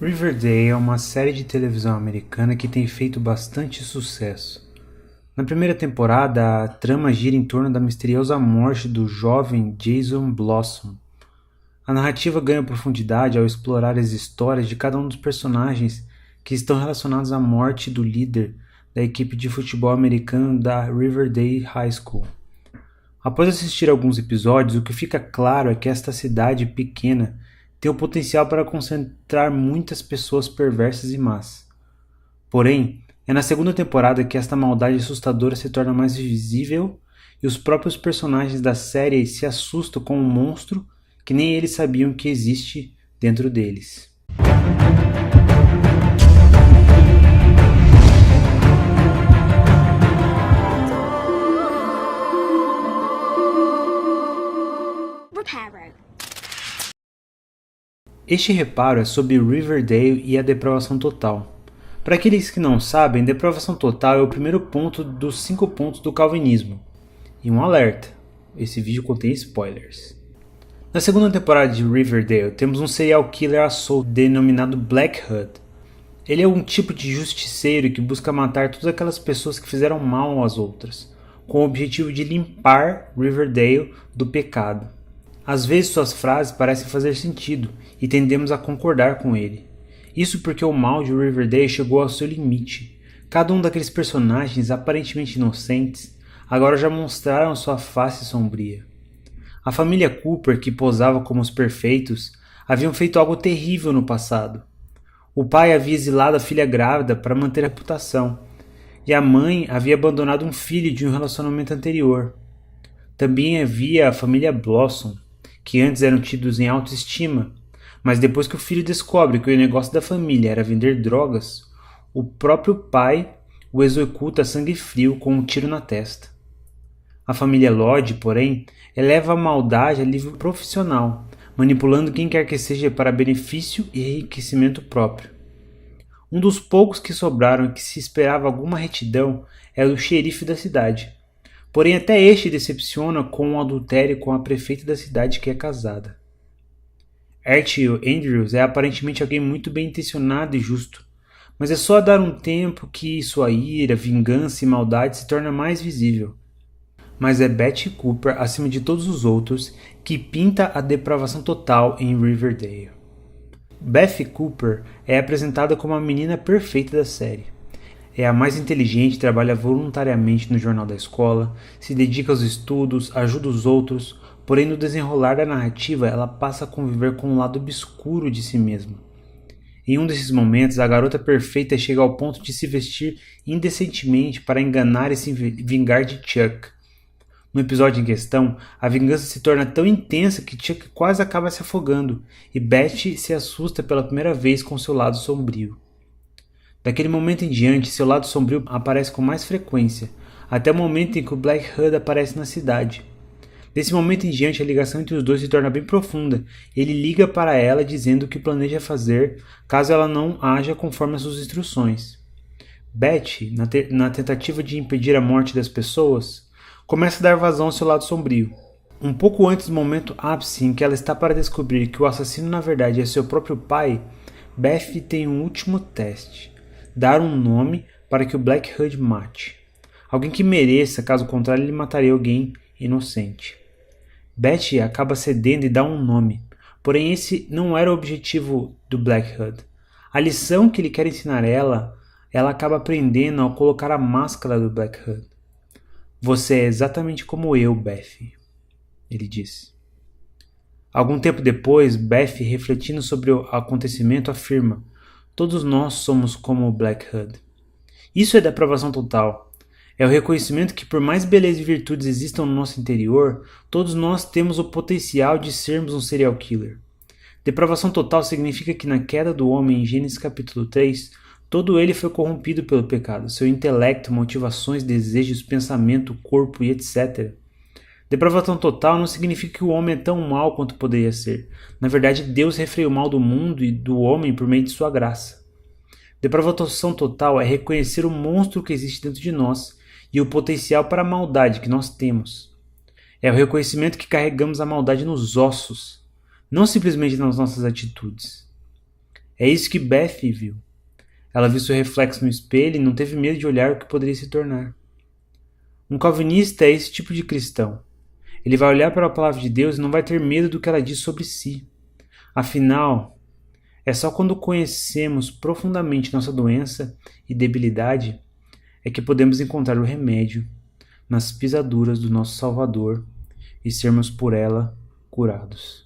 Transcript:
Riverdale é uma série de televisão americana que tem feito bastante sucesso. Na primeira temporada, a trama gira em torno da misteriosa morte do jovem Jason Blossom. A narrativa ganha profundidade ao explorar as histórias de cada um dos personagens que estão relacionados à morte do líder da equipe de futebol americano da Riverdale High School. Após assistir alguns episódios, o que fica claro é que esta cidade pequena tem o potencial para concentrar muitas pessoas perversas e más. Porém, é na segunda temporada que esta maldade assustadora se torna mais visível e os próprios personagens da série se assustam com um monstro que nem eles sabiam que existe dentro deles. Este reparo é sobre Riverdale e a depravação total. Para aqueles que não sabem, depravação total é o primeiro ponto dos 5 pontos do calvinismo. E um alerta, esse vídeo contém spoilers. Na segunda temporada de Riverdale, temos um serial killer à solta denominado Black Hood. Ele é um tipo de justiceiro que busca matar todas aquelas pessoas que fizeram mal às outras, com o objetivo de limpar Riverdale do pecado. Às vezes suas frases parecem fazer sentido e tendemos a concordar com ele. Isso porque o mal de Riverdale chegou ao seu limite. Cada um daqueles personagens aparentemente inocentes agora já mostraram sua face sombria. A família Cooper, que posava como os perfeitos, haviam feito algo terrível no passado. O pai havia exilado a filha grávida para manter a reputação, e a mãe havia abandonado um filho de um relacionamento anterior. Também havia a família Blossom, que antes eram tidos em autoestima, mas depois que o filho descobre que o negócio da família era vender drogas, o próprio pai o executa a sangue frio com um tiro na testa. A família Lodge, porém, eleva a maldade a nível profissional, manipulando quem quer que seja para benefício e enriquecimento próprio. Um dos poucos que sobraram que se esperava alguma retidão era o xerife da cidade. Porém, até este decepciona com um adultério com a prefeita da cidade que é casada. Archie Andrews é aparentemente alguém muito bem intencionado e justo, mas é só dar um tempo que sua ira, vingança e maldade se torna mais visível. Mas é Betty Cooper, acima de todos os outros, que pinta a depravação total em Riverdale. Beth Cooper é apresentada como a menina perfeita da série. É a mais inteligente, trabalha voluntariamente no jornal da escola, se dedica aos estudos, ajuda os outros, porém no desenrolar da narrativa ela passa a conviver com um lado obscuro de si mesma. Em um desses momentos, a garota perfeita chega ao ponto de se vestir indecentemente para enganar e se vingar de Chuck. No episódio em questão, a vingança se torna tão intensa que Chuck quase acaba se afogando, e Betty se assusta pela primeira vez com seu lado sombrio. Daquele momento em diante, seu lado sombrio aparece com mais frequência, até o momento em que o Black Hood aparece na cidade. Desse momento em diante, a ligação entre os dois se torna bem profunda. Ele liga para ela dizendo o que planeja fazer caso ela não haja conforme as suas instruções. Betty, na tentativa de impedir a morte das pessoas, começa a dar vazão ao seu lado sombrio. Um pouco antes do momento ápice em que ela está para descobrir que o assassino na verdade é seu próprio pai, Beth tem um último teste: dar um nome para que o Black Hood mate. Alguém que mereça, caso contrário ele mataria alguém inocente. Betty acaba cedendo e dá um nome, porém esse não era o objetivo do Black Hood. A lição que ele quer ensinar ela acaba aprendendo ao colocar a máscara do Black Hood. Você é exatamente como eu, Beth, ele disse. Algum tempo depois, Beth, refletindo sobre o acontecimento, afirma: todos nós somos como o Black Hood. Isso é depravação total. É o reconhecimento que, por mais beleza e virtudes existam no nosso interior, todos nós temos o potencial de sermos um serial killer. Depravação total significa que na queda do homem em Gênesis capítulo 3, todo ele foi corrompido pelo pecado, seu intelecto, motivações, desejos, pensamento, corpo e etc. Depravação total não significa que o homem é tão mau quanto poderia ser. Na verdade, Deus refreia o mal do mundo e do homem por meio de sua graça. Depravação total é reconhecer o monstro que existe dentro de nós e o potencial para a maldade que nós temos. É o reconhecimento que carregamos a maldade nos ossos, não simplesmente nas nossas atitudes. É isso que Beth viu. Ela viu seu reflexo no espelho e não teve medo de olhar o que poderia se tornar. Um calvinista é esse tipo de cristão. Ele vai olhar para a palavra de Deus e não vai ter medo do que ela diz sobre si. Afinal, é só quando conhecemos profundamente nossa doença e debilidade é que podemos encontrar o remédio nas pisaduras do nosso Salvador e sermos por ela curados.